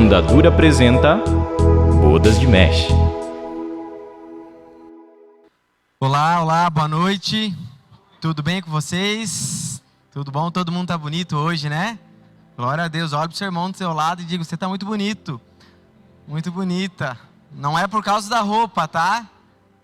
Onda Dura apresenta Bodas de Mesh. Olá, boa noite. Tudo bem com vocês? Tudo bom? Todo mundo tá bonito hoje, né? Glória a Deus. Olha pro seu irmão do seu lado e diga: você tá muito bonito. Muito bonita. Não é por causa da roupa, tá?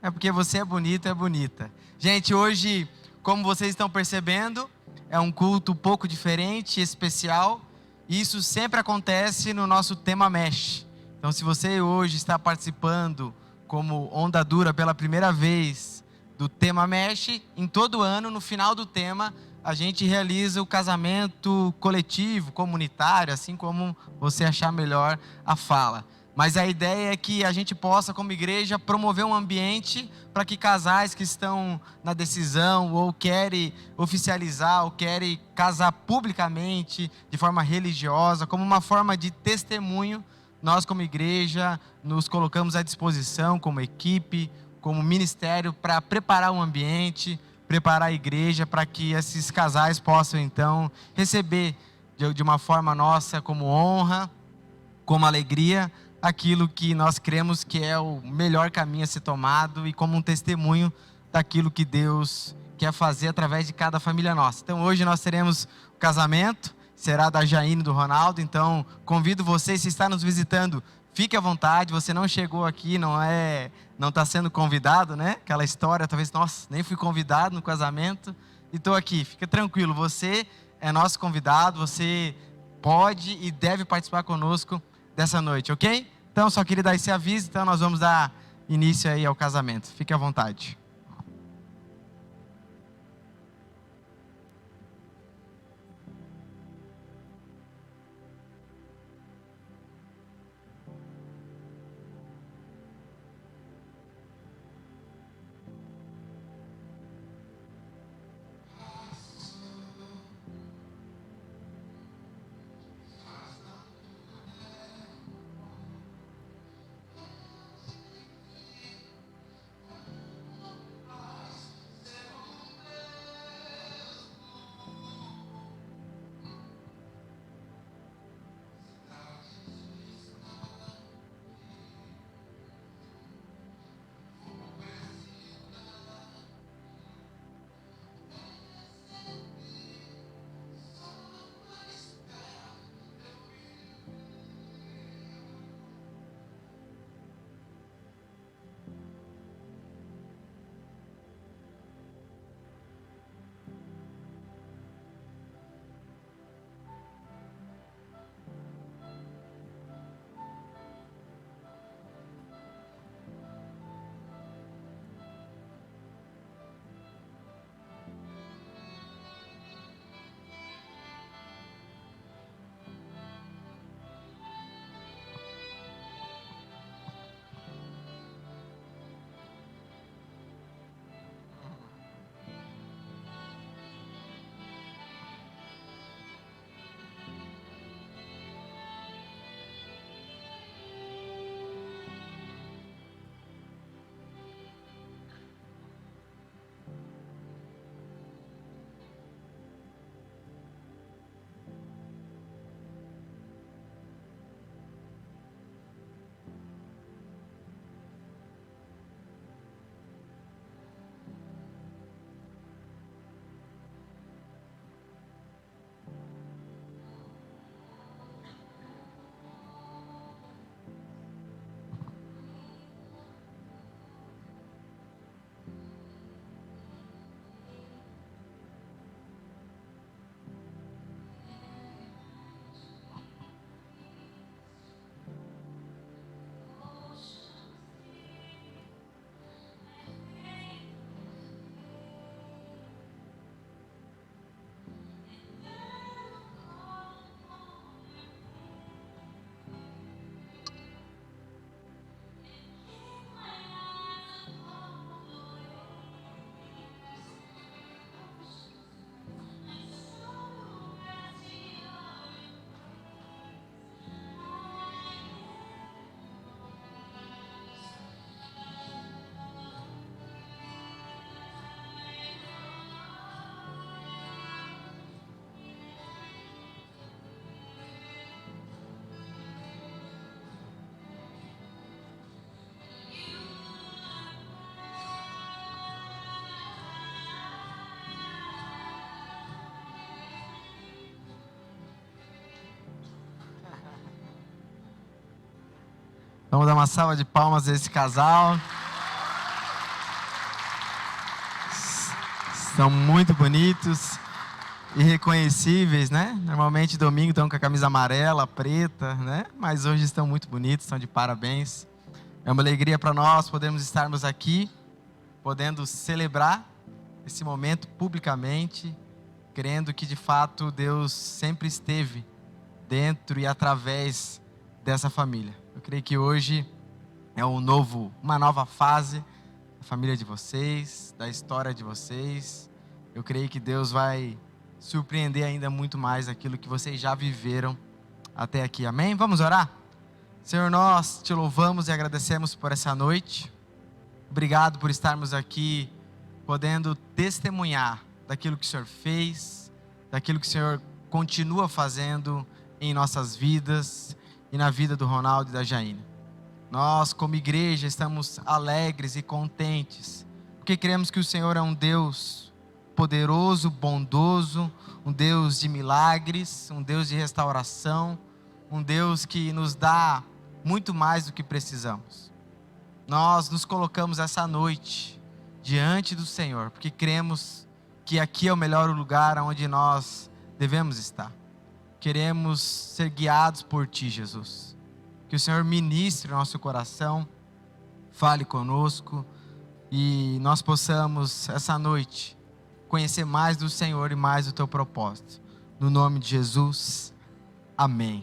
É porque você é bonito, é bonita. Gente, hoje, como vocês estão percebendo, é um culto um pouco diferente, especial. E isso sempre acontece no nosso tema Mesh. Então, se você hoje está participando como Onda Dura pela primeira vez do tema Mesh, em todo ano, no final do tema, a gente realiza o casamento coletivo, comunitário, assim como você achar melhor a fala. Mas a ideia é que a gente possa, como igreja, promover um ambiente para que casais que estão na decisão, ou querem oficializar, ou querem casar publicamente, de forma religiosa, como uma forma de testemunho, nós como igreja nos colocamos à disposição, como equipe, como ministério, para preparar um ambiente, preparar a igreja, para que esses casais possam então receber de uma forma nossa como honra, como alegria, aquilo que nós cremos que é o melhor caminho a ser tomado e como um testemunho daquilo que Deus quer fazer através de cada família nossa. Então hoje nós teremos o casamento, será da Jaine e do Ronaldo, então convido você, se está nos visitando, fique à vontade, você não chegou aqui, não está sendo convidado, né? Aquela história, talvez, nossa, nem fui convidado no casamento e estou aqui, fica tranquilo, você é nosso convidado, você pode e deve participar conosco dessa noite, ok? Então, só queria dar esse aviso, então nós vamos dar início aí ao casamento. Fique à vontade. Vamos dar uma salva de palmas a esse casal. São muito bonitos e reconhecíveis, né? Normalmente domingo estão com a camisa amarela, preta, né? Mas hoje estão muito bonitos, estão de parabéns. É uma alegria para nós podermos estarmos aqui, podendo celebrar esse momento publicamente, crendo que de fato Deus sempre esteve dentro e através dessa família. Eu creio que hoje é uma nova fase da família de vocês, da história de vocês. Eu creio que Deus vai surpreender ainda muito mais aquilo que vocês já viveram até aqui. Amém? Vamos orar? Senhor, nós te louvamos e agradecemos por essa noite. Obrigado por estarmos aqui, podendo testemunhar daquilo que o Senhor fez, daquilo que o Senhor continua fazendo em nossas vidas e na vida do Ronaldo e da Jaine. Nós, como igreja, estamos alegres e contentes, porque cremos que o Senhor é um Deus poderoso, bondoso, um Deus de milagres, um Deus de restauração, um Deus que nos dá muito mais do que precisamos. Nós nos colocamos essa noite diante do Senhor, porque cremos que aqui é o melhor lugar onde nós devemos estar. Queremos ser guiados por Ti, Jesus. Que o Senhor ministre o nosso coração, fale conosco e nós possamos essa noite conhecer mais do Senhor e mais do Teu propósito. No nome de Jesus, amém.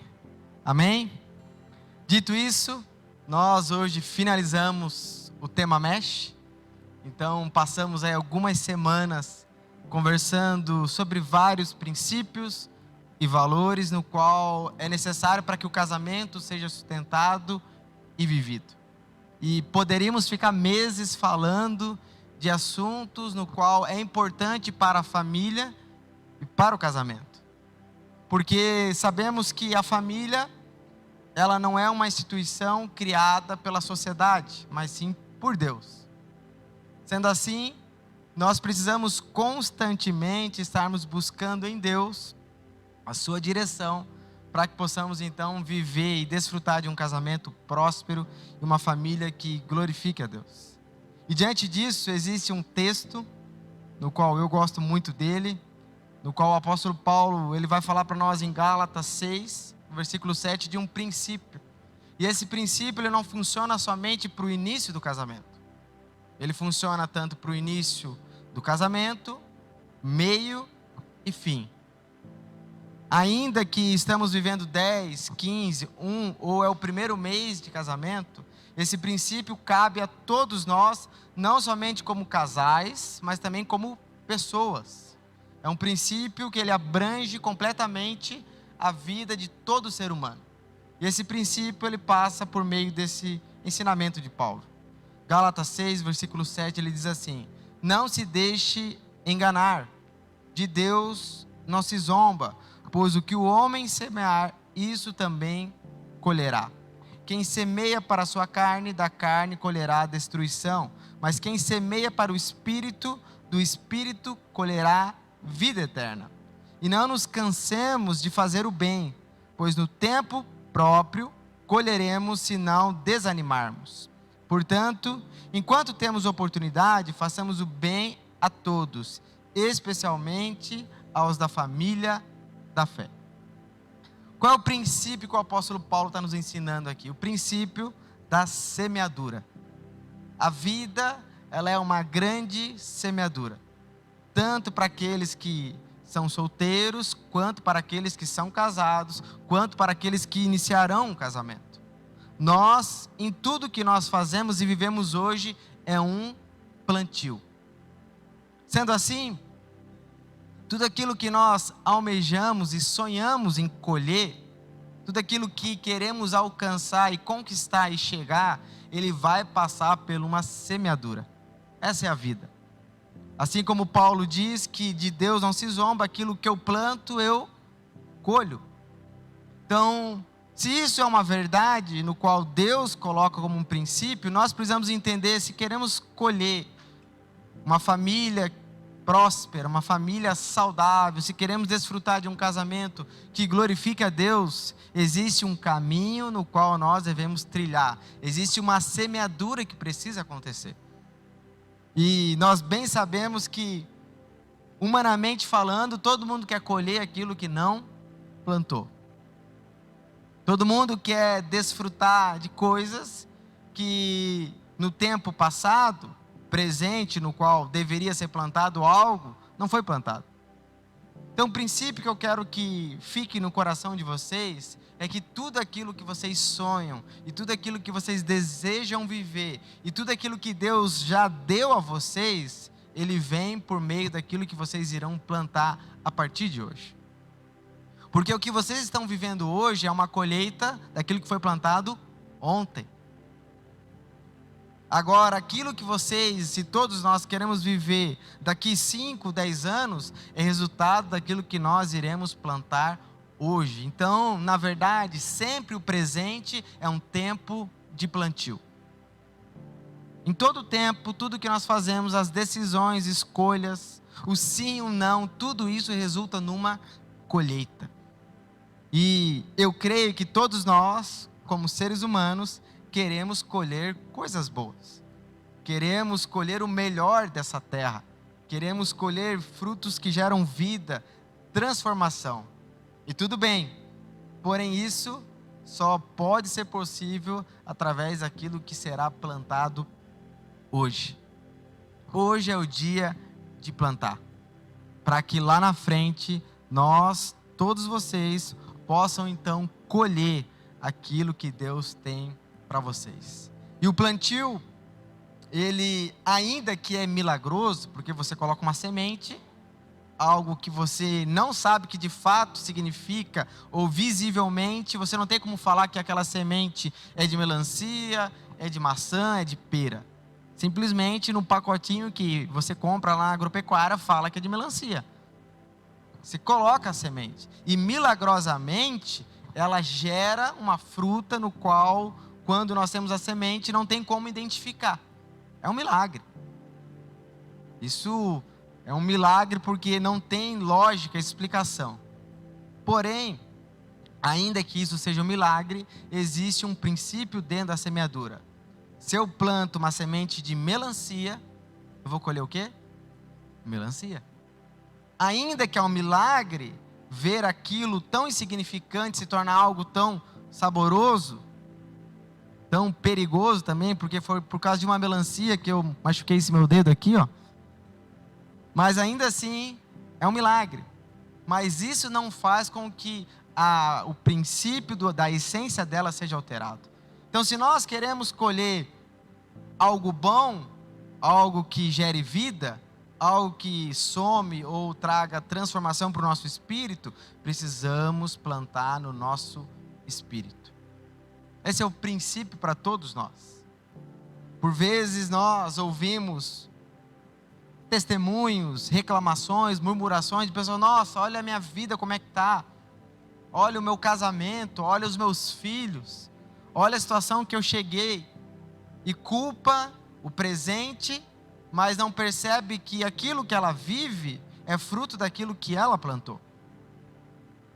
Amém? Dito isso, nós hoje finalizamos o tema Mesh. Então passamos aí algumas semanas conversando sobre vários princípios e valores no qual é necessário para que o casamento seja sustentado e vivido. E poderíamos ficar meses falando de assuntos no qual é importante para a família e para o casamento. Porque sabemos que a família, ela não é uma instituição criada pela sociedade, mas sim por Deus. Sendo assim, nós precisamos constantemente estarmos buscando em Deus a sua direção, para que possamos então viver e desfrutar de um casamento próspero e uma família que glorifique a Deus. E diante disso existe um texto, no qual eu gosto muito dele, no qual o apóstolo Paulo ele vai falar para nós em Gálatas 6, versículo 7, de um princípio. E esse princípio ele não funciona somente para o início do casamento. Ele funciona tanto para o início do casamento, meio e fim. Ainda que estamos vivendo 10, 15, ou é o primeiro mês de casamento, esse princípio cabe a todos nós, não somente como casais, mas também como pessoas. É um princípio que ele abrange completamente a vida de todo ser humano. E esse princípio ele passa por meio desse ensinamento de Paulo. Gálatas 6, versículo 7, ele diz assim: não se deixe enganar, de Deus não se zomba, pois o que o homem semear, isso também colherá. Quem semeia para a sua carne, da carne colherá a destruição. Mas quem semeia para o Espírito, do Espírito colherá vida eterna. E não nos cansemos de fazer o bem, pois no tempo próprio colheremos se não desanimarmos. Portanto, enquanto temos oportunidade, façamos o bem a todos, especialmente aos da família da fé. Qual é o princípio que o apóstolo Paulo está nos ensinando aqui? O princípio da semeadura. A vida, ela é uma grande semeadura. Tanto para aqueles que são solteiros, quanto para aqueles que são casados, quanto para aqueles que iniciarão um casamento. Nós, em tudo que nós fazemos e vivemos hoje, é um plantio. Sendo assim, tudo aquilo que nós almejamos e sonhamos em colher, tudo aquilo que queremos alcançar e conquistar e chegar, ele vai passar por uma semeadura. Essa é a vida. Assim como Paulo diz que de Deus não se zomba, aquilo que eu planto, eu colho. Então, se isso é uma verdade no qual Deus coloca como um princípio, nós precisamos entender se queremos colher uma família próspera, uma família saudável, se queremos desfrutar de um casamento que glorifique a Deus, existe um caminho no qual nós devemos trilhar. Existe uma semeadura que precisa acontecer. E nós bem sabemos que, humanamente falando, todo mundo quer colher aquilo que não plantou. Todo mundo quer desfrutar de coisas que no tempo passado, presente, no qual deveria ser plantado algo, não foi plantado. Então, o princípio que eu quero que fique no coração de vocês é que tudo aquilo que vocês sonham, e tudo aquilo que vocês desejam viver, e tudo aquilo que Deus já deu a vocês, Ele vem por meio daquilo que vocês irão plantar a partir de hoje. Porque o que vocês estão vivendo hoje é uma colheita daquilo que foi plantado ontem. Agora, aquilo que vocês, se todos nós queremos viver daqui 5, 10 anos, é resultado daquilo que nós iremos plantar hoje. Então, na verdade, sempre o presente é um tempo de plantio. Em todo tempo, tudo que nós fazemos, as decisões, escolhas, o sim, o não, tudo isso resulta numa colheita. E eu creio que todos nós, como seres humanos, queremos colher coisas boas. Queremos colher o melhor dessa terra. Queremos colher frutos que geram vida, transformação. E tudo bem, porém isso só pode ser possível através daquilo que será plantado hoje. Hoje é o dia de plantar. Para que lá na frente, nós, todos vocês, possam então colher aquilo que Deus tem para vocês. E o plantio, ele ainda que é milagroso, porque você coloca uma semente, algo que você não sabe que de fato significa, ou visivelmente, você não tem como falar que aquela semente é de melancia, é de maçã, é de pera. Simplesmente no pacotinho que você compra lá na agropecuária fala que é de melancia. Você coloca a semente e milagrosamente ela gera uma fruta no qual, quando nós temos a semente, não tem como identificar. É um milagre. Isso é um milagre porque não tem lógica, explicação. Porém, ainda que isso seja um milagre, existe um princípio dentro da semeadura. Se eu planto uma semente de melancia, eu vou colher o quê? Melancia. Ainda que é um milagre ver aquilo tão insignificante se tornar algo tão saboroso, tão perigoso também, porque foi por causa de uma melancia que eu machuquei esse meu dedo aqui, ó. Mas ainda assim, é um milagre. Mas isso não faz com que o princípio da essência dela seja alterado. Então, se nós queremos colher algo bom, algo que gere vida, algo que some ou traga transformação para o nosso espírito, precisamos plantar no nosso espírito. Esse é o princípio para todos nós. Por vezes nós ouvimos testemunhos, reclamações, murmurações de pessoas: nossa, olha a minha vida como é que está, olha o meu casamento, olha os meus filhos, olha a situação que eu cheguei, e culpa o presente, mas não percebe que aquilo que ela vive é fruto daquilo que ela plantou.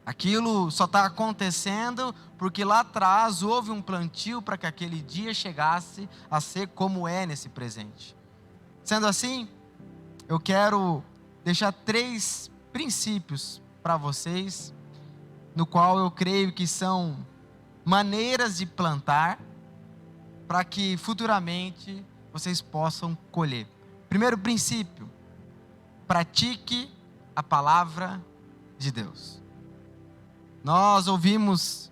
Aquilo só está acontecendo porque lá atrás houve um plantio para que aquele dia chegasse a ser como é nesse presente. Sendo assim, eu quero deixar 3 princípios para vocês, no qual eu creio que são maneiras de plantar para que futuramente vocês possam colher. Primeiro princípio: pratique a palavra de Deus. Nós ouvimos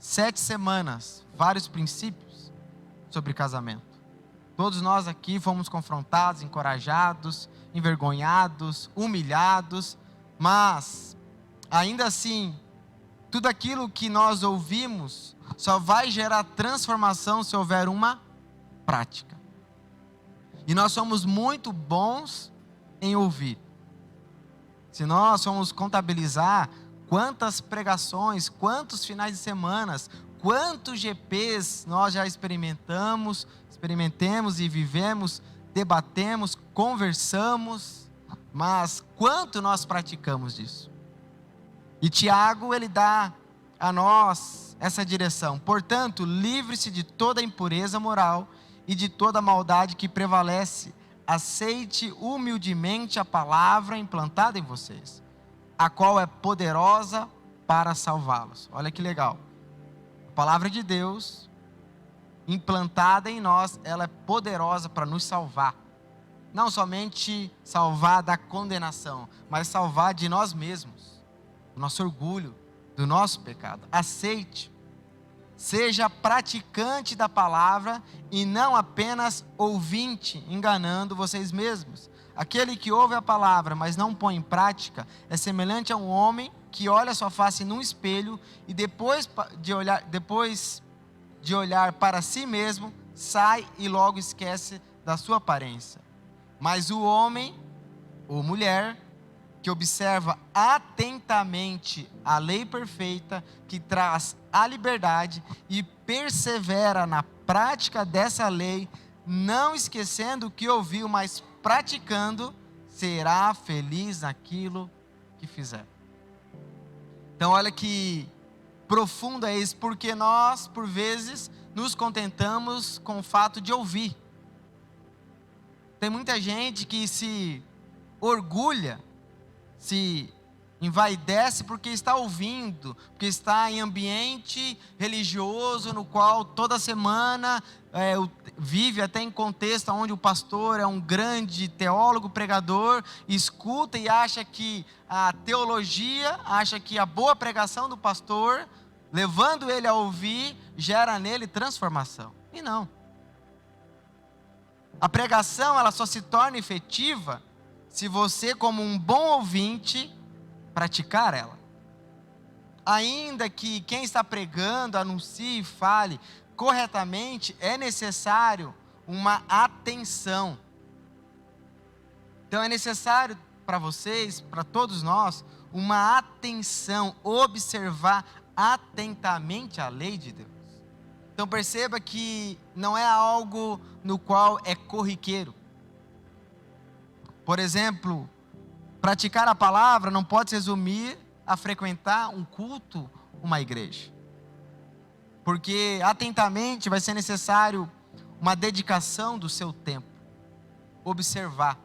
7 semanas vários princípios sobre casamento. Todos nós aqui fomos confrontados, encorajados, envergonhados, humilhados, mas ainda assim, tudo aquilo que nós ouvimos só vai gerar transformação se houver uma prática. E nós somos muito bons em ouvir. Se nós formos contabilizar quantas pregações, quantos finais de semanas, quantos GPs nós já experimentemos e vivemos, debatemos, conversamos, mas quanto nós praticamos disso? E Tiago, ele dá a nós essa direção. Portanto, livre-se de toda impureza moral e de toda maldade que prevalece. Aceite humildemente a palavra implantada em vocês, a qual é poderosa para salvá-los. Olha que legal. A palavra de Deus, implantada em nós, ela é poderosa para nos salvar. Não somente salvar da condenação, mas salvar de nós mesmos, do nosso orgulho, do nosso pecado. Aceite. Seja praticante da palavra e não apenas ouvinte, enganando vocês mesmos. Aquele que ouve a palavra, mas não põe em prática, é semelhante a um homem que olha sua face num espelho e depois de olhar para si mesmo, sai e logo esquece da sua aparência. Mas o homem ou mulher que observa atentamente a lei perfeita que traz a liberdade e persevera na prática dessa lei, não esquecendo o que ouviu, mas praticando, será feliz naquilo que fizer. Então olha que profundo é isso, porque nós, por vezes, nos contentamos com o fato de ouvir. Tem muita gente que se orgulha, se envaidece porque está ouvindo, porque está em ambiente religioso no qual toda semana vive até em contexto onde o pastor é um grande teólogo, pregador, escuta e acha que a teologia, acha que a boa pregação do pastor, levando ele a ouvir, gera nele transformação. E não. A pregação, ela só se torna efetiva se você, como um bom ouvinte, praticar ela. Ainda que quem está pregando, anuncie e fale corretamente, é necessário uma atenção. Então é necessário para vocês, para todos nós, uma atenção, observar atentamente a lei de Deus. Então perceba que não é algo no qual é corriqueiro. Por exemplo, praticar a palavra não pode se resumir a frequentar um culto, uma igreja. Porque atentamente vai ser necessário uma dedicação do seu tempo. Observar.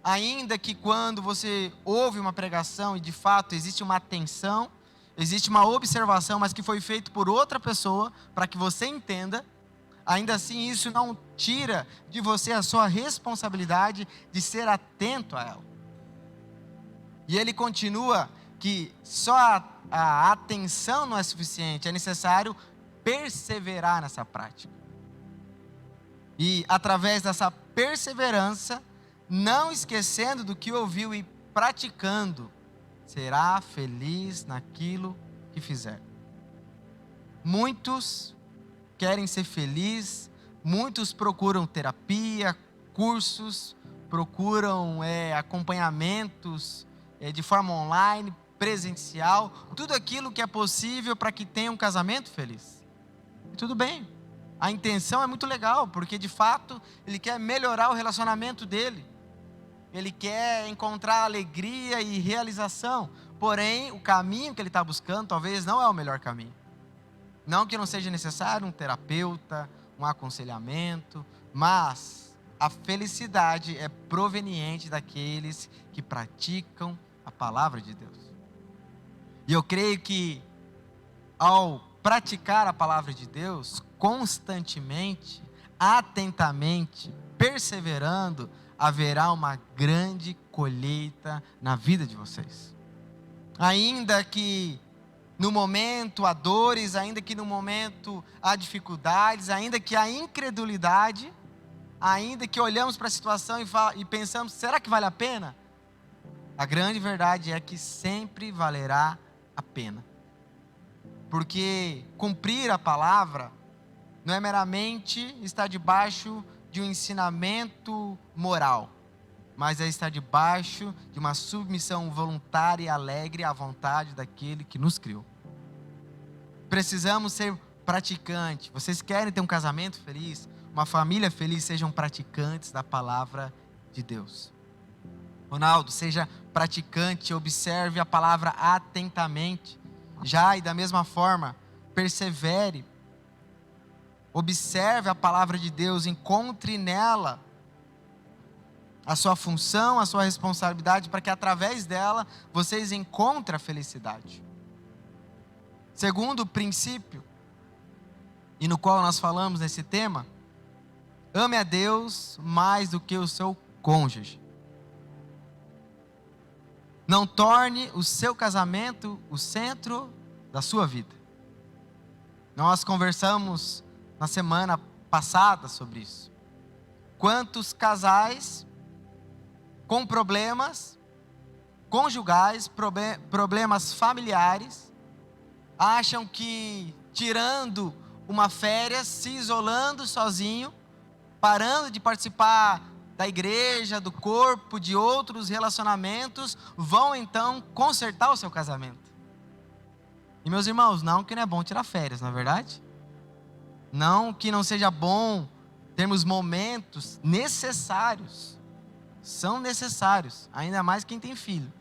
Ainda que quando você ouve uma pregação e de fato existe uma atenção, existe uma observação, mas que foi feito por outra pessoa, para que você entenda, ainda assim isso não tira de você a sua responsabilidade de ser atento a ela. E ele continua que só a atenção não é suficiente, é necessário perseverar nessa prática. E através dessa perseverança, não esquecendo do que ouviu e praticando, será feliz naquilo que fizer. Muitos querem ser felizes, muitos procuram terapia, cursos, procuram acompanhamentos de forma online, presencial, tudo aquilo que é possível para que tenha um casamento feliz. E tudo bem, a intenção é muito legal, porque de fato ele quer melhorar o relacionamento dele. Ele quer encontrar alegria e realização. Porém, o caminho que ele está buscando talvez não é o melhor caminho. Não que não seja necessário um terapeuta, um aconselhamento, mas a felicidade é proveniente daqueles que praticam a palavra de Deus. E eu creio que ao praticar a palavra de Deus constantemente, atentamente, perseverando, haverá uma grande colheita na vida de vocês. Ainda que no momento há dores, ainda que no momento há dificuldades, ainda que há incredulidade, ainda que olhamos para a situação e pensamos, será que vale a pena? A grande verdade é que sempre valerá a pena. Porque cumprir a palavra não é meramente estar debaixo de um ensinamento moral, mas é estar debaixo de uma submissão voluntária e alegre à vontade daquele que nos criou. Precisamos ser praticantes. Vocês querem ter um casamento feliz, uma família feliz? Sejam praticantes da palavra de Deus. Ronaldo, seja praticante, observe a palavra atentamente. Jai, da mesma forma, persevere. Observe a palavra de Deus, encontre nela a sua função, a sua responsabilidade, para que através dela vocês encontrem a felicidade. Segundo princípio, e no qual nós falamos nesse tema, ame a Deus mais do que o seu cônjuge. Não torne o seu casamento o centro da sua vida. Nós conversamos na semana passada sobre isso. Quantos casais com problemas conjugais, problemas familiares, acham que tirando uma férias, se isolando sozinho, parando de participar da igreja, do corpo, de outros relacionamentos, vão então consertar o seu casamento. E meus irmãos, não que não é bom tirar férias, não é verdade? Não que não seja bom termos momentos necessários. São necessários, ainda mais quem tem filho.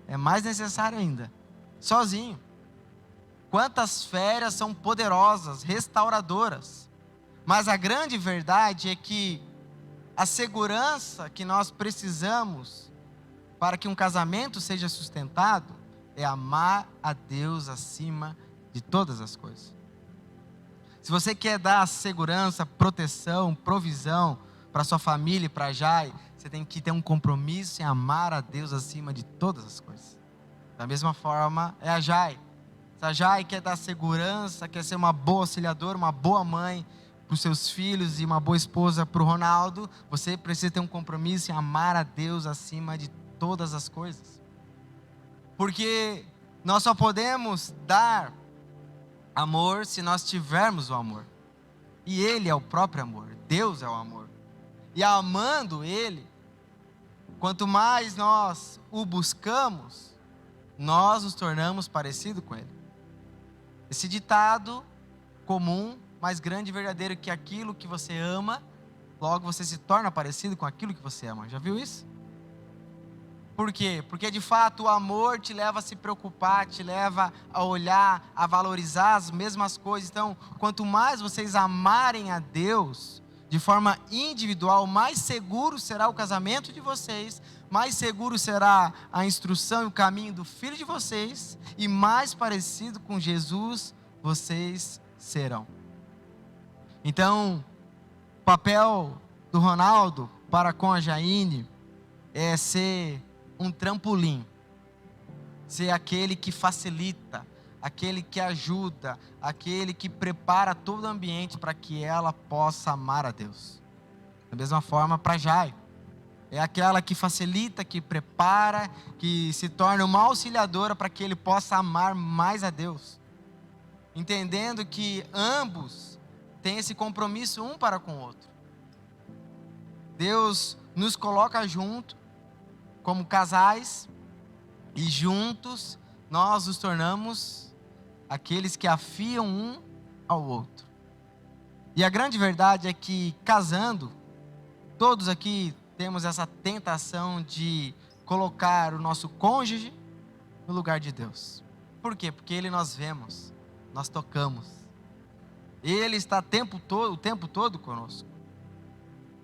É mais necessário ainda. Sozinho. Quantas férias são poderosas, restauradoras. Mas a grande verdade é que a segurança que nós precisamos para que um casamento seja sustentado é amar a Deus acima de todas as coisas. Se você quer dar segurança, proteção, provisão para sua família e para Jai, você tem que ter um compromisso em amar a Deus acima de todas as coisas. Da mesma forma é a Jai. Se a Jai quer dar segurança, quer ser uma boa auxiliadora, uma boa mãe para os seus filhos e uma boa esposa para o Ronaldo, você precisa ter um compromisso em amar a Deus acima de todas as coisas. Porque nós só podemos dar amor se nós tivermos o amor. E Ele é o próprio amor. Deus é o amor. E amando Ele, quanto mais nós o buscamos, nós nos tornamos parecidos com Ele. Esse ditado comum, mais grande e verdadeiro, que aquilo que você ama, logo você se torna parecido com aquilo que você ama. Já viu isso? Por quê? Porque de fato o amor te leva a se preocupar, te leva a olhar, a valorizar as mesmas coisas. Então, quanto mais vocês amarem a Deus de forma individual, mais seguro será o casamento de vocês, mais seguro será a instrução e o caminho do filho de vocês, e mais parecido com Jesus vocês serão. Então, o papel do Ronaldo para com a Jaine é ser um trampolim, ser aquele que facilita, aquele que ajuda, aquele que prepara todo o ambiente para que ela possa amar a Deus. Da mesma forma para Jai, é aquela que facilita, que prepara, que se torna uma auxiliadora para que ele possa amar mais a Deus, entendendo que ambos têm esse compromisso um para com o outro. Deus nos coloca junto como casais, e juntos nós nos tornamos aqueles que afiam um ao outro. E a grande verdade é que, casando, todos aqui temos essa tentação de colocar o nosso cônjuge no lugar de Deus. Por quê? Porque Ele nós vemos, nós tocamos. Ele está o tempo todo conosco.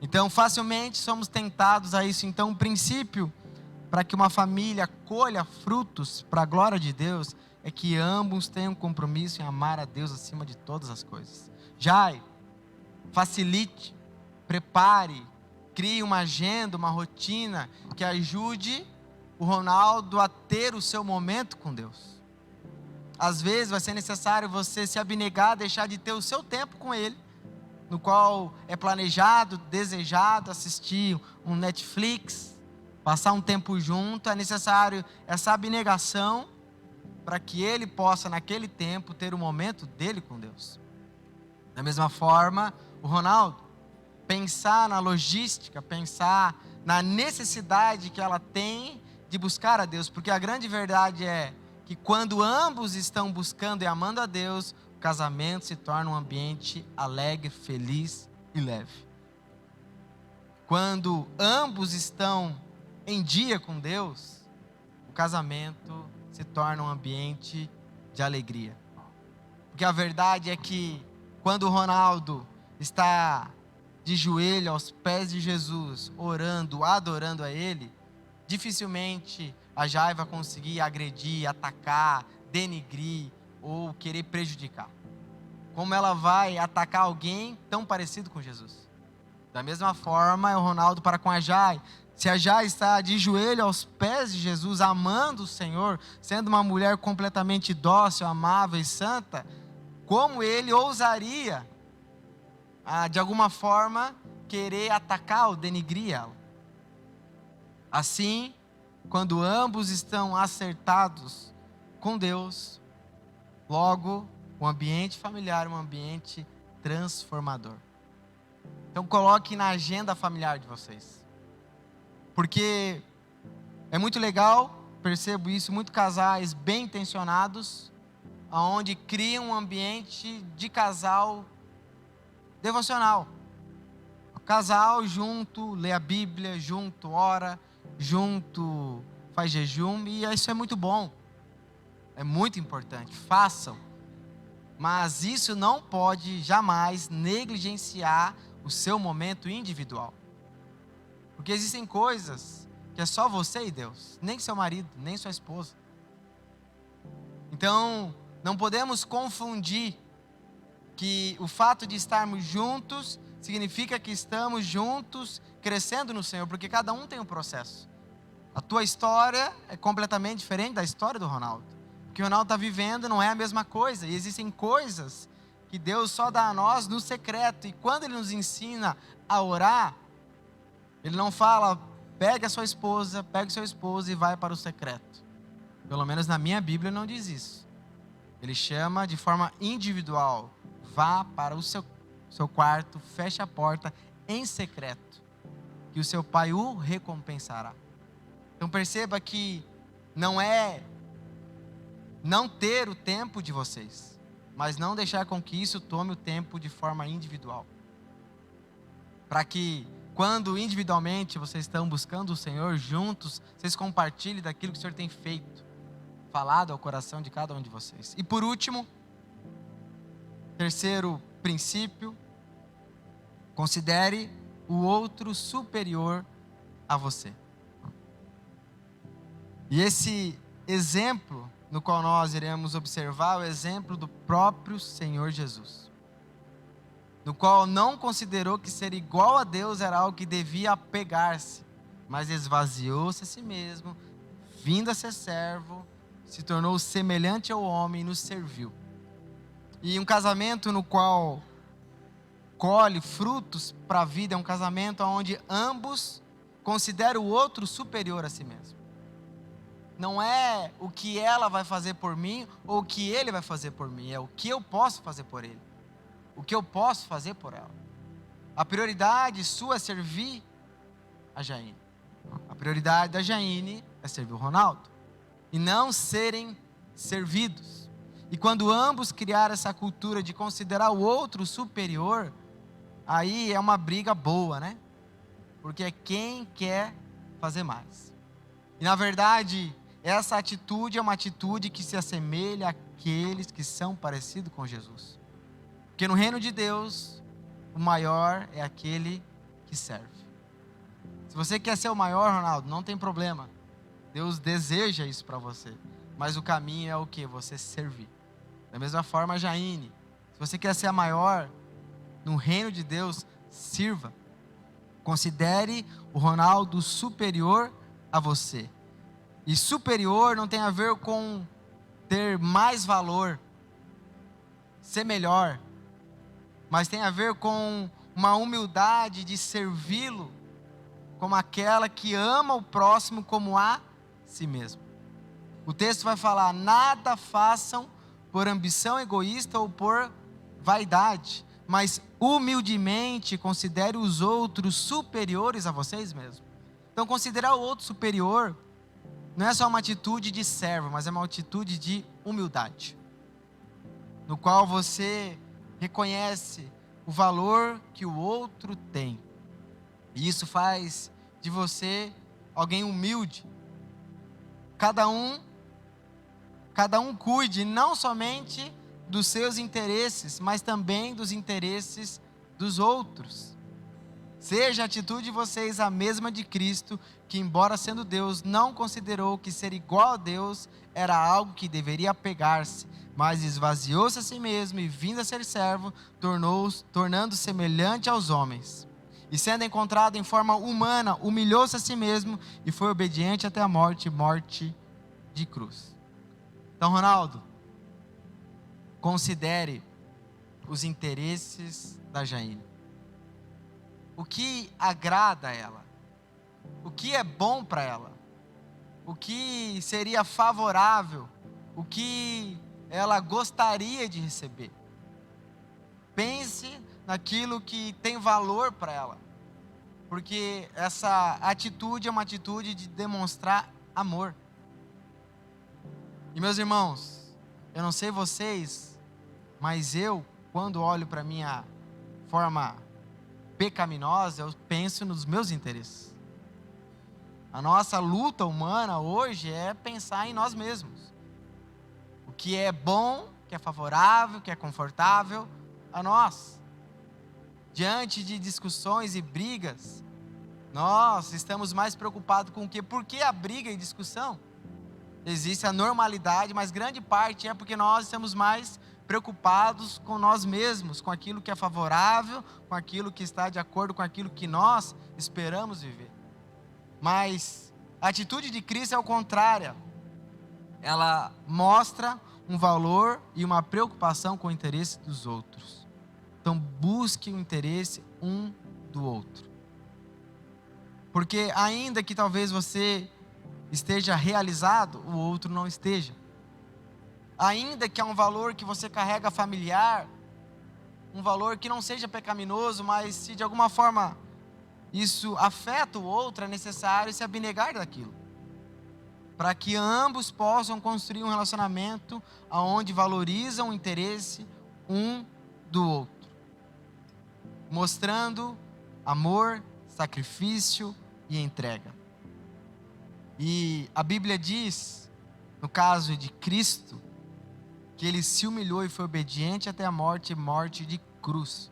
Então, facilmente somos tentados a isso. Então, um princípio para que uma família colha frutos para a glória de Deus é que ambos tenham compromisso em amar a Deus acima de todas as coisas. Jai, facilite, prepare, crie uma agenda, uma rotina que ajude o Ronaldo a ter o seu momento com Deus. Às vezes vai ser necessário você se abnegar, deixar de ter o seu tempo com Ele, no qual é planejado, desejado assistir um Netflix, passar um tempo junto. É necessário essa abnegação para que ele possa, naquele tempo, ter o momento dele com Deus. Da mesma forma, o Ronaldo, pensar na logística, pensar na necessidade que ela tem de buscar a Deus, porque a grande verdade é que quando ambos estão buscando e amando a Deus, o casamento se torna um ambiente alegre, feliz e leve. Quando ambos estão em dia com Deus, o casamento se torna um ambiente de alegria. Porque a verdade é que quando o Ronaldo está de joelho aos pés de Jesus, orando, adorando a Ele, dificilmente a Jai vai conseguir agredir, atacar, denigrir ou querer prejudicar. Como ela vai atacar alguém tão parecido com Jesus? Da mesma forma é o Ronaldo para com a Jai. Se a Jai está de joelho aos pés de Jesus, amando o Senhor, sendo uma mulher completamente dócil, amável e santa, como ele ousaria, de alguma forma, querer atacar ou denigrir ela? Assim, quando ambos estão acertados com Deus, logo o ambiente familiar é um ambiente transformador. Então coloque na agenda familiar de vocês. Porque é muito legal, percebo isso, muitos casais bem intencionados, onde criam um ambiente de casal devocional. O casal junto lê a Bíblia, junto ora, junto faz jejum, e isso é muito bom. É muito importante, façam. Mas isso não pode jamais negligenciar o seu momento individual. Porque existem coisas que é só você e Deus, nem seu marido, nem sua esposa. Então, não podemos confundir que o fato de estarmos juntos significa que estamos juntos crescendo no Senhor, porque cada um tem um processo. A tua história é completamente diferente da história do Ronaldo. O que o Ronaldo está vivendo não é a mesma coisa, e existem coisas que Deus só dá a nós no secreto, e quando Ele nos ensina a orar, Ele não fala, pegue a sua esposa, pegue o seu esposo e vai para o secreto. Pelo menos na minha Bíblia não diz isso. Ele chama de forma individual. Vá para o seu quarto, feche a porta em secreto, que o seu pai o recompensará. Então perceba que não é não ter o tempo de vocês, mas não deixar com que isso tome o tempo de forma individual. Para que quando individualmente vocês estão buscando o Senhor juntos, vocês compartilhem daquilo que o Senhor tem feito, falado ao coração de cada um de vocês. E por último, terceiro princípio, considere o outro superior a você. E esse exemplo no qual nós iremos observar é o exemplo do próprio Senhor Jesus, no qual não considerou que ser igual a Deus era algo que devia apegar-se, mas esvaziou-se a si mesmo, vindo a ser servo, se tornou semelhante ao homem e nos serviu. E um casamento no qual colhe frutos para a vida é um casamento onde ambos consideram o outro superior a si mesmo. Não é o que ela vai fazer por mim ou o que ele vai fazer por mim, é o que eu posso fazer por ele, o que eu posso fazer por ela. A prioridade sua é servir a Jaine. A prioridade da Jaine é servir o Ronaldo e não serem servidos. E quando ambos criaram essa cultura de considerar o outro superior, aí é uma briga boa, né? Porque é quem quer fazer mais. E na verdade, essa atitude é uma atitude que se assemelha àqueles que são parecidos com Jesus. Porque no reino de Deus, o maior é aquele que serve. Se você quer ser o maior, Ronaldo, não tem problema. Deus deseja isso para você. Mas o caminho é o quê? Você servir. Da mesma forma, Jaine, se você quer ser a maior no reino de Deus, sirva. Considere o Ronaldo superior a você. E superior não tem a ver com ter mais valor, ser melhor, mas tem a ver com uma humildade de servi-lo como aquela que ama o próximo como a si mesmo. O texto vai falar, nada façam por ambição egoísta ou por vaidade, mas humildemente considere os outros superiores a vocês mesmos. Então considerar o outro superior não é só uma atitude de servo, mas é uma atitude de humildade, no qual você reconhece o valor que o outro tem. E isso faz de você alguém humilde. Cada um cuide não somente dos seus interesses, mas também dos interesses dos outros. Seja a atitude de vocês a mesma de Cristo, que embora sendo Deus, não considerou que ser igual a Deus era algo que deveria apegar-se, mas esvaziou-se a si mesmo e, vindo a ser servo, tornando-se semelhante aos homens. E sendo encontrado em forma humana, humilhou-se a si mesmo e foi obediente até a morte, morte de cruz. Então, Ronaldo, considere os interesses da Jaine. O que agrada a ela? O que é bom para ela? O que seria favorável? O que ela gostaria de receber? Pense naquilo que tem valor para ela. Porque essa atitude é uma atitude de demonstrar amor. E meus irmãos, eu não sei vocês, mas eu, quando olho para minha forma pecaminosa, eu penso nos meus interesses. A nossa luta humana hoje é pensar em nós mesmos. O que é bom, que é favorável, que é confortável a nós. Diante de discussões e brigas, nós estamos mais preocupados com o quê? Por que a briga e discussão? Existe a normalidade, mas grande parte é porque nós estamos mais preocupados com nós mesmos, com aquilo que é favorável, com aquilo que está de acordo com aquilo que nós esperamos viver. Mas a atitude de Cristo é o contrário. Ela mostra um valor e uma preocupação com o interesse dos outros. Então busque o interesse um do outro. Porque ainda que talvez você esteja realizado, o outro não esteja. Ainda que é um valor que você carrega familiar, um valor que não seja pecaminoso, mas se de alguma forma isso afeta o outro, é necessário se abnegar daquilo. Para que ambos possam construir um relacionamento onde valorizam o interesse um do outro. Mostrando amor, sacrifício e entrega. E a Bíblia diz, no caso de Cristo, que ele se humilhou e foi obediente até a morte, morte de cruz.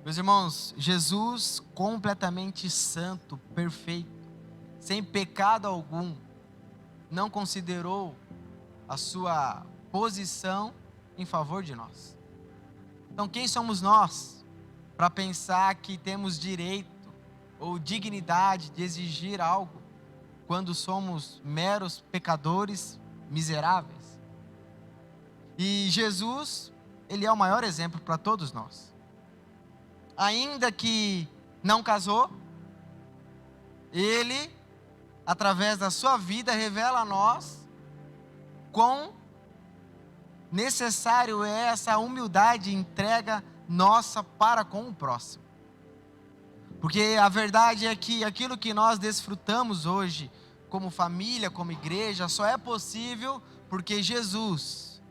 Meus irmãos, Jesus completamente santo, perfeito, sem pecado algum, não considerou a sua posição em favor de nós. Então quem somos nós para pensar que temos direito ou dignidade de exigir algo quando somos meros pecadores miseráveis? E Jesus, ele é o maior exemplo para todos nós. Ainda que não casou, ele, através da sua vida, revela a nós quão necessário é essa humildade e entrega nossa para com o próximo. Porque a verdade é que aquilo que nós desfrutamos hoje, como família, como igreja, só é possível porque Jesus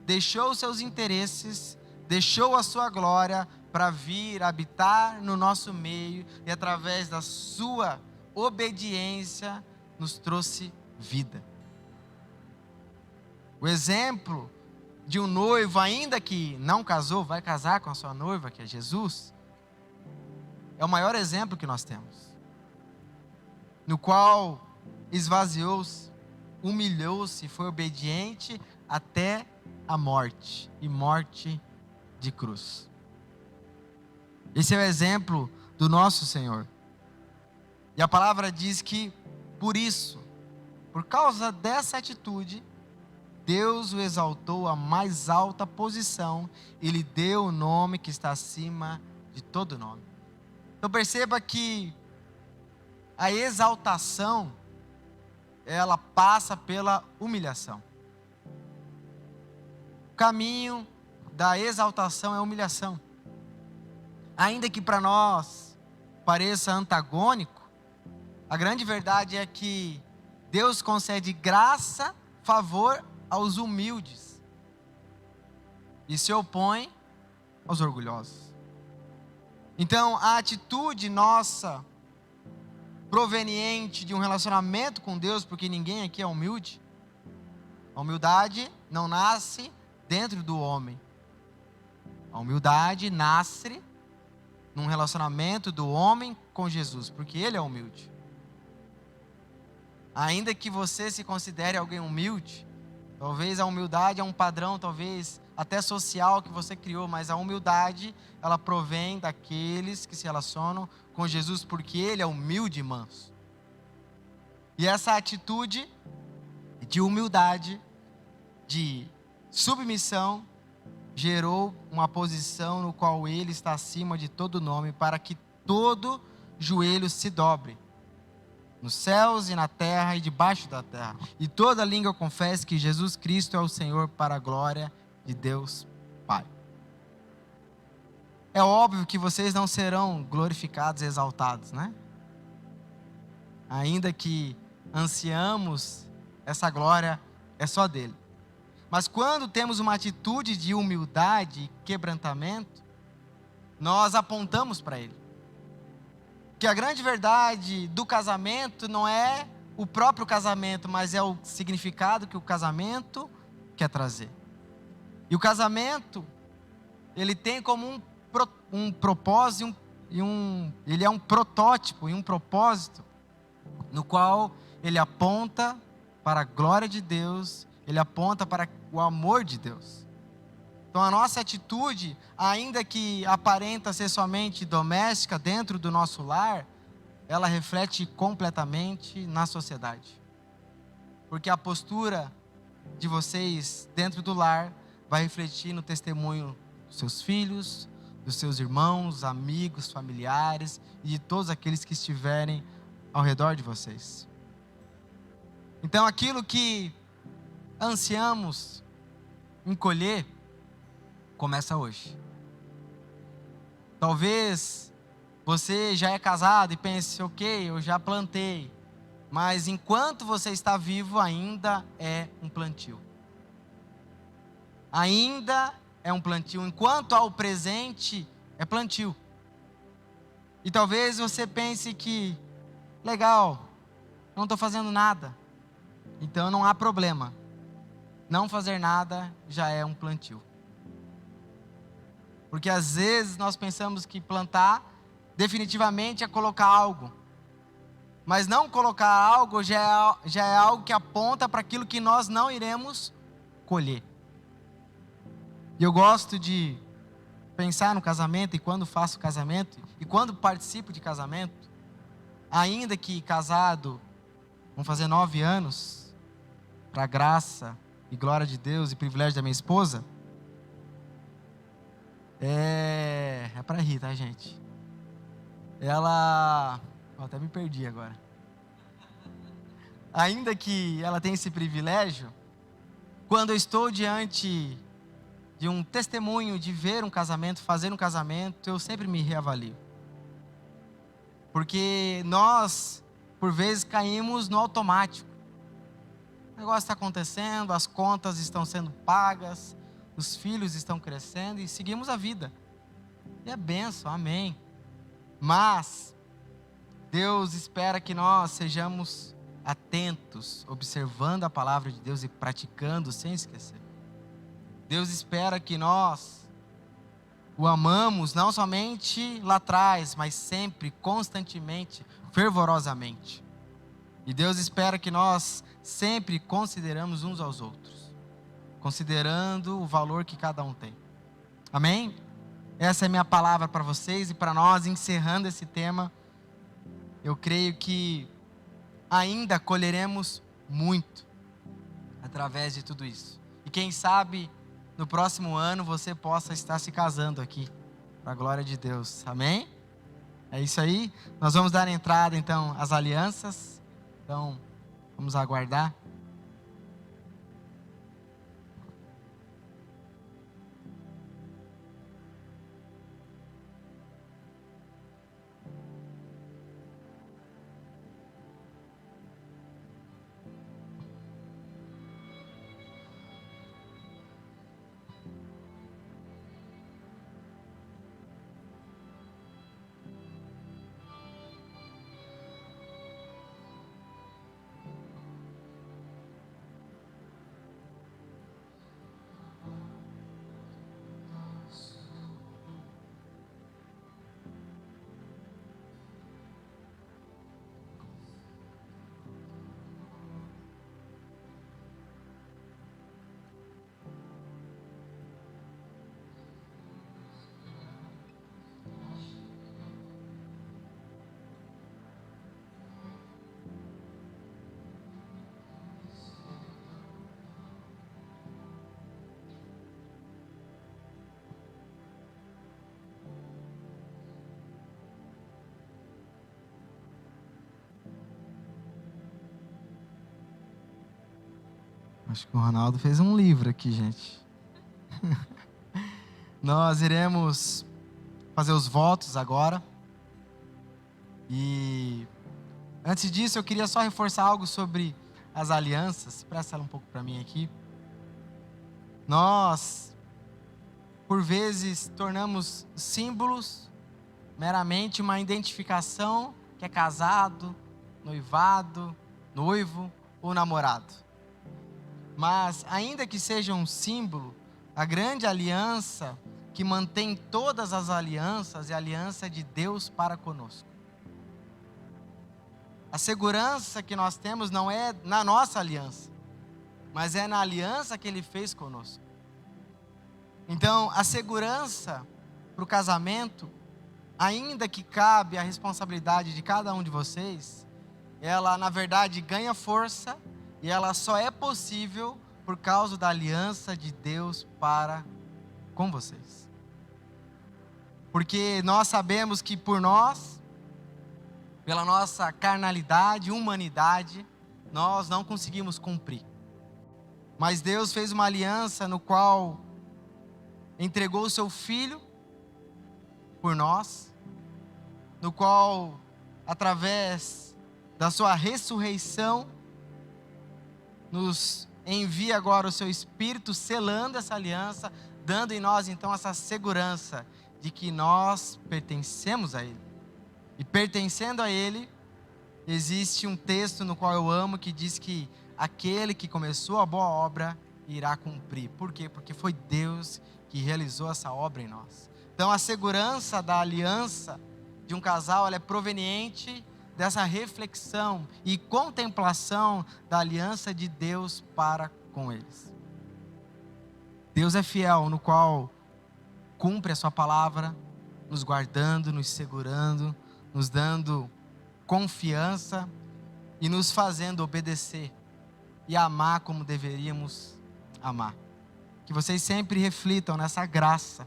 deixou os seus interesses, deixou a sua glória para vir habitar no nosso meio e através da sua obediência nos trouxe vida. O exemplo de um noivo, ainda que não casou, vai casar com a sua noiva, que é Jesus, é o maior exemplo que nós temos. No qual esvaziou-se, humilhou-se, foi obediente até a morte, e morte de cruz. Esse é o exemplo do nosso Senhor. E a palavra diz que, por isso, por causa dessa atitude, Deus o exaltou à mais alta posição e lhe deu o nome que está acima de todo nome. Então perceba que a exaltação, ela passa pela humilhação. O caminho da exaltação é a humilhação. Ainda que para nós pareça antagônico, a grande verdade é que Deus concede graça, favor aos humildes e se opõe aos orgulhosos. Então a atitude nossa proveniente de um relacionamento com Deus, porque ninguém aqui é humilde. A humildade não nasce dentro do homem. A humildade nasce num relacionamento do homem com Jesus, porque ele é humilde. Ainda que você se considere alguém humilde, talvez a humildade é um padrão, talvez até social que você criou, mas a humildade, ela provém daqueles que se relacionam com Jesus, porque ele é humilde e manso. E essa atitude de humildade, de submissão, gerou uma posição no qual ele está acima de todo nome, para que todo joelho se dobre, nos céus e na terra e debaixo da terra, e toda língua confesse que Jesus Cristo é o Senhor, para a glória de Deus Pai. É óbvio que vocês não serão glorificados e exaltados, né? Ainda que ansiamos, essa glória é só dele. Mas quando temos uma atitude de humildade e quebrantamento, nós apontamos para ele. Que a grande verdade do casamento não é o próprio casamento, mas é o significado que o casamento quer trazer. E o casamento, ele tem como um propósito, ele é um protótipo e um propósito, no qual ele aponta para a glória de Deus, ele aponta para o amor de Deus. Então a nossa atitude, ainda que aparenta ser somente doméstica dentro do nosso lar, ela reflete completamente na sociedade. Porque a postura de vocês dentro do lar vai refletir no testemunho dos seus filhos, dos seus irmãos, amigos, familiares e de todos aqueles que estiverem ao redor de vocês. Então aquilo que ansiamos em colher, começa hoje. Talvez você já é casado e pense, ok, eu já plantei. Mas enquanto você está vivo, ainda é um plantio. Ainda é um plantio. Enquanto há o presente, é plantio. E talvez você pense que, legal, eu não estou fazendo nada. Então não há problema. Não fazer nada já é um plantio. Porque às vezes nós pensamos que plantar definitivamente é colocar algo. Mas não colocar algo já é algo que aponta para aquilo que nós não iremos colher. E eu gosto de pensar no casamento, e quando faço casamento, e quando participo de casamento, ainda que casado, vão fazer 9 anos, para a graça e glória de Deus e privilégio da minha esposa, é para rir, tá, gente? Ela... até me perdi agora. Ainda que ela tenha esse privilégio, quando eu estou diante de um testemunho de ver um casamento, fazer um casamento, eu sempre me reavalio. Porque nós, por vezes, caímos no automático. O negócio está acontecendo, as contas estão sendo pagas, os filhos estão crescendo e seguimos a vida. E é bênção, amém. Mas Deus espera que nós sejamos atentos, observando a palavra de Deus e praticando sem esquecer. Deus espera que nós o amamos não somente lá atrás, mas sempre, constantemente, fervorosamente. E Deus espera que nós sempre consideramos uns aos outros, considerando o valor que cada um tem. Amém? Essa é a minha palavra para vocês e para nós, encerrando esse tema. Eu creio que ainda colheremos muito através de tudo isso. E quem sabe no próximo ano você possa estar se casando aqui, para a glória de Deus. Amém? É isso aí. Nós vamos dar entrada então às alianças. Então, vamos aguardar. Acho que o Ronaldo fez um livro aqui, gente. Nós iremos fazer os votos agora. E antes disso, eu queria só reforçar algo sobre as alianças. Presta ela um pouco para mim aqui. Nós, por vezes, tornamos símbolos meramente uma identificação que é casado, noivado, noivo ou namorado. Mas, ainda que seja um símbolo, a grande aliança que mantém todas as alianças é a aliança de Deus para conosco. A segurança que nós temos não é na nossa aliança, mas é na aliança que Ele fez conosco. Então, a segurança para o casamento, ainda que cabe a responsabilidade de cada um de vocês, ela na verdade ganha força e ela só é possível por causa da aliança de Deus para com vocês. Porque nós sabemos que por nós, pela nossa carnalidade, humanidade, nós não conseguimos cumprir. Mas Deus fez uma aliança no qual entregou o seu Filho por nós, no qual, através da sua ressurreição, nos envia agora o seu Espírito, selando essa aliança, dando em nós então essa segurança de que nós pertencemos a Ele. E pertencendo a Ele, existe um texto no qual eu amo que diz que aquele que começou a boa obra irá cumprir. Por quê? Porque foi Deus que realizou essa obra em nós. Então a segurança da aliança de um casal, ela é proveniente dessa reflexão e contemplação da aliança de Deus para com eles. Deus é fiel, no qual cumpre a sua palavra, nos guardando, nos segurando, nos dando confiança e nos fazendo obedecer e amar como deveríamos amar. Que vocês sempre reflitam nessa graça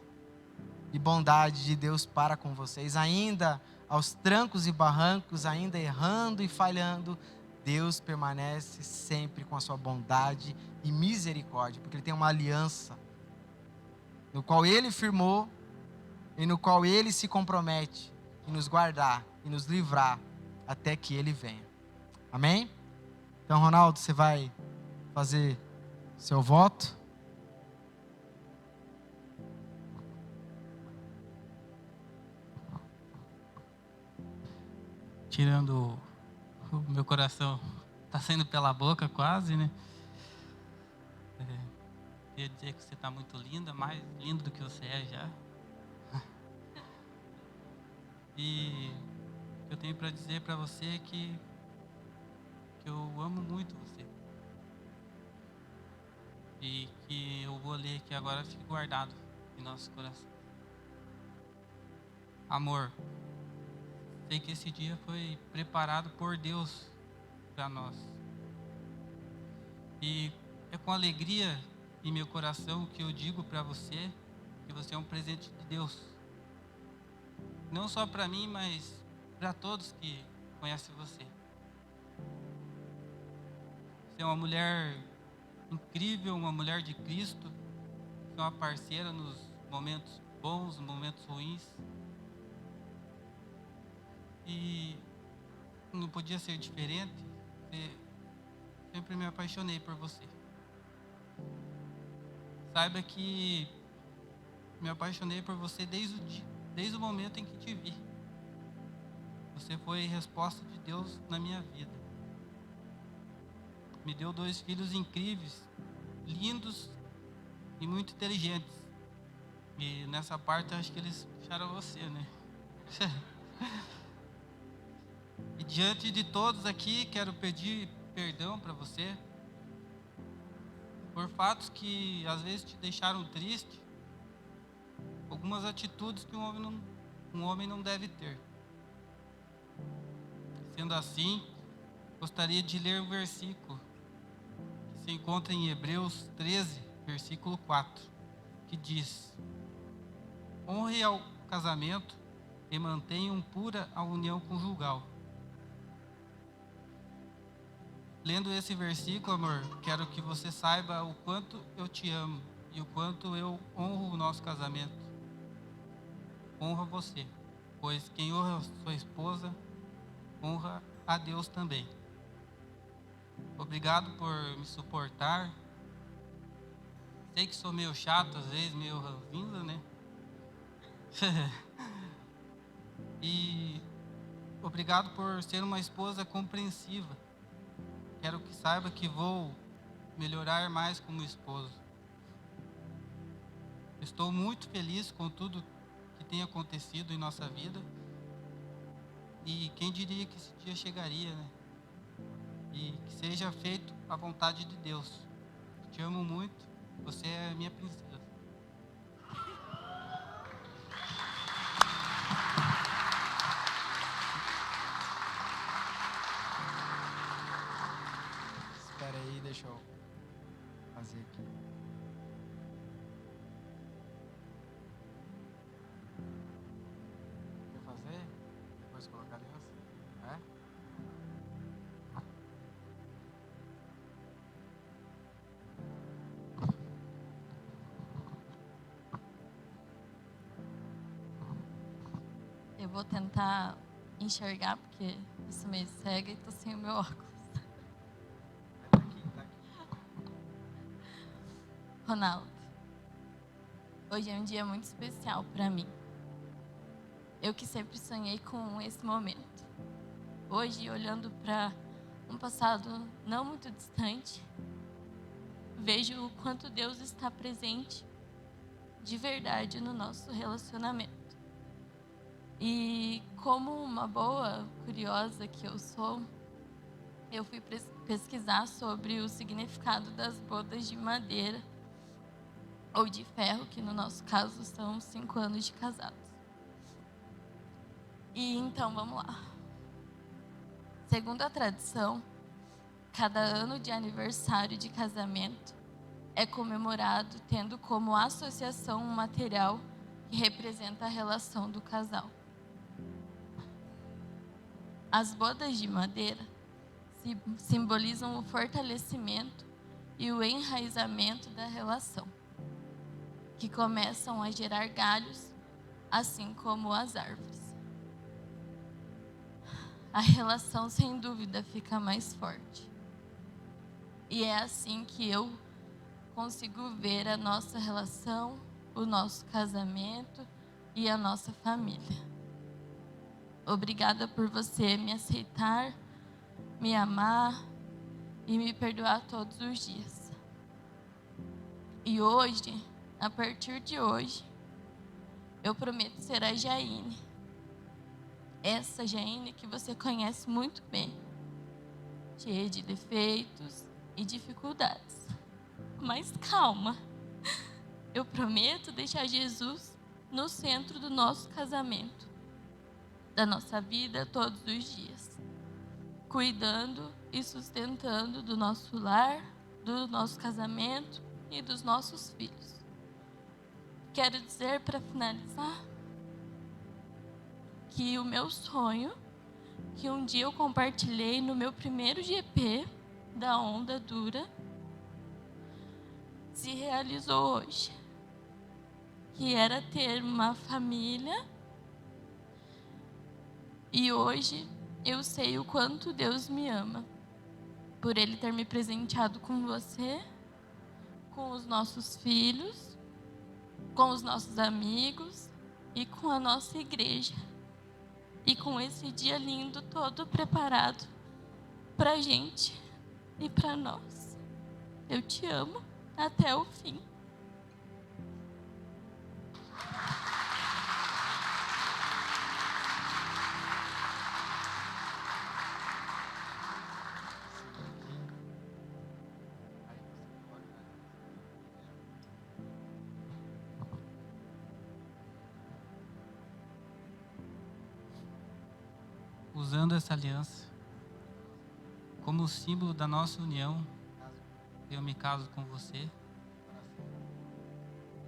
e bondade de Deus para com vocês, ainda aos trancos e barrancos, ainda errando e falhando, Deus permanece sempre com a sua bondade e misericórdia, porque Ele tem uma aliança no qual Ele firmou e no qual Ele se compromete em nos guardar e nos livrar até que Ele venha. Amém? Então, Ronaldo, você vai fazer seu voto. Tirando o meu coração, tá saindo pela boca quase, né? Queria dizer que você tá muito linda, mais lindo do que você é já. E eu tenho para dizer para você é que eu amo muito você. E que eu vou ler que agora fique guardado em nossos corações. Amor, sei que esse dia foi preparado por Deus para nós. E é com alegria em meu coração que eu digo para você que você é um presente de Deus. Não só para mim, mas para todos que conhecem você. Você é uma mulher incrível, uma mulher de Cristo. Você é uma parceira nos momentos bons, nos momentos ruins. E não podia ser diferente. Sempre me apaixonei por você. Saiba que me apaixonei por você desde o momento em que te vi. Você foi resposta de Deus na minha vida. Me deu 2 filhos incríveis, lindos e muito inteligentes. E nessa parte eu acho que eles puxaram você, né? E diante de todos aqui, quero pedir perdão para você por fatos que às vezes te deixaram triste, algumas atitudes que um homem não deve ter. Sendo assim, gostaria de ler um versículo que se encontra em Hebreus 13, versículo 4, que diz: honre ao casamento e mantenham pura a união conjugal. Lendo esse versículo, amor, quero que você saiba o quanto eu te amo e o quanto eu honro o nosso casamento. Honra você, pois quem honra sua esposa, honra a Deus também. Obrigado por me suportar. Sei que sou meio chato, às vezes, meio ranzinza, né? E obrigado por ser uma esposa compreensiva. Quero que saiba que vou melhorar mais como esposo. Estou muito feliz com tudo que tem acontecido em nossa vida. E quem diria que esse dia chegaria, né? E que seja feito a vontade de Deus. Te amo muito. Você é minha princesa. Espera aí, deixa eu fazer aqui. Quer fazer? Depois colocar a aliança? É? Eu vou tentar enxergar, porque eu sou meio cega e tô sem o meu óculos. Tá aqui. Ronaldo, hoje é um dia muito especial para mim. Eu que sempre sonhei com esse momento. Hoje, olhando para um passado não muito distante, vejo o quanto Deus está presente de verdade no nosso relacionamento. E como uma boa curiosa que eu sou, eu fui pesquisar sobre o significado das bodas de madeira ou de ferro, que no nosso caso são 5 anos de casados. E então, vamos lá. Segundo a tradição, cada ano de aniversário de casamento é comemorado tendo como associação um material que representa a relação do casal. As bodas de madeira simbolizam o fortalecimento e o enraizamento da relação, que começam a gerar galhos, assim como as árvores. A relação, sem dúvida, fica mais forte. E é assim que eu consigo ver a nossa relação, o nosso casamento e a nossa família. Obrigada por você me aceitar, me amar e me perdoar todos os dias. E hoje, a partir de hoje, eu prometo ser a Jaine. Essa Jaine que você conhece muito bem, cheia de defeitos e dificuldades. Mas calma, eu prometo deixar Jesus no centro do nosso casamento, da nossa vida todos os dias, cuidando e sustentando do nosso lar, do nosso casamento e dos nossos filhos. Quero dizer, para finalizar, que o meu sonho, que um dia eu compartilhei no meu primeiro GP da Onda Dura, se realizou hoje, que era ter uma família. E hoje eu sei o quanto Deus me ama, por Ele ter me presenteado com você, com os nossos filhos, com os nossos amigos e com a nossa igreja. E com esse dia lindo todo preparado para a gente e para nós. Eu te amo até o fim. Usando essa aliança como símbolo da nossa união, eu me caso com você,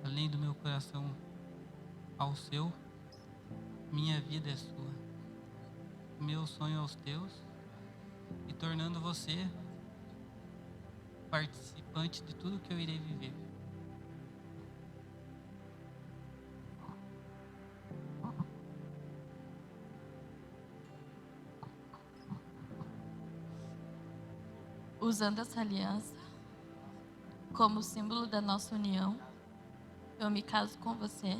além do meu coração ao seu, minha vida é sua, meu sonho aos teus, e tornando você participante de tudo que eu irei viver. Usando essa aliança como símbolo da nossa união, eu me caso com você,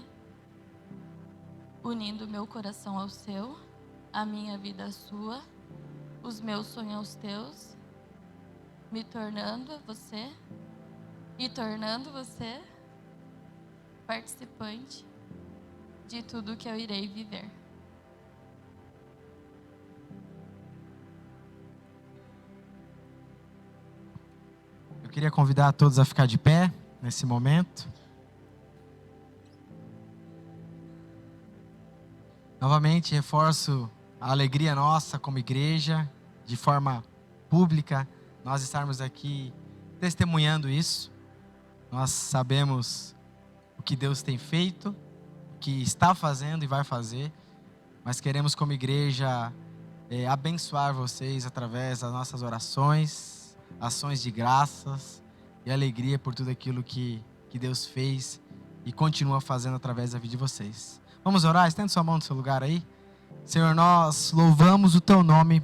unindo meu coração ao seu, a minha vida à sua, os meus sonhos aos teus, me tornando você e tornando você participante de tudo que eu irei viver. Eu queria convidar a todos a ficar de pé nesse momento. Novamente, reforço a alegria nossa como igreja, de forma pública, nós estarmos aqui testemunhando isso. Nós sabemos o que Deus tem feito, o que está fazendo e vai fazer, mas queremos como igreja abençoar vocês através das nossas orações, ações de graças e alegria por tudo aquilo que Deus fez e continua fazendo através da vida de vocês. Vamos orar? Estende sua mão no seu lugar aí. Senhor, nós louvamos o Teu nome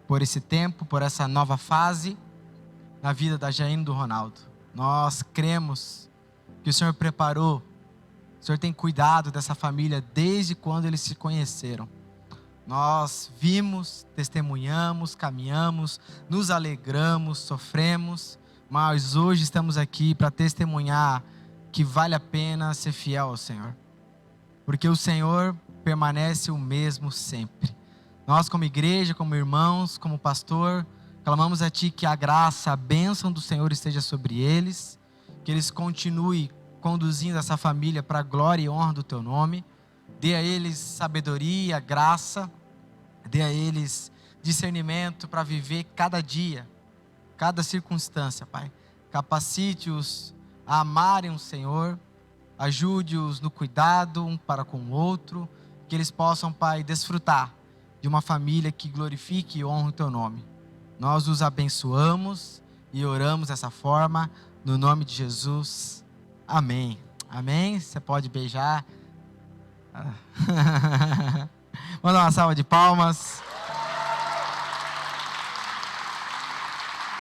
por esse tempo, por essa nova fase na vida da Jaine e do Ronaldo. Nós cremos que o Senhor preparou, o Senhor tem cuidado dessa família desde quando eles se conheceram. Nós vimos, testemunhamos, caminhamos, nos alegramos, sofremos, mas hoje estamos aqui para testemunhar que vale a pena ser fiel ao Senhor. Porque o Senhor permanece o mesmo sempre. Nós como igreja, como irmãos, como pastor, clamamos a Ti que a graça, a bênção do Senhor esteja sobre eles, que eles continuem conduzindo essa família para a glória e honra do Teu nome. Dê a eles sabedoria, graça, dê a eles discernimento para viver cada dia, cada circunstância, Pai. Capacite-os a amarem o Senhor, ajude-os no cuidado um para com o outro, que eles possam, Pai, desfrutar de uma família que glorifique e honre o Teu nome. Nós os abençoamos e oramos dessa forma, no nome de Jesus. Amém. Amém. Você pode beijar. Vamos dar uma salva de palmas.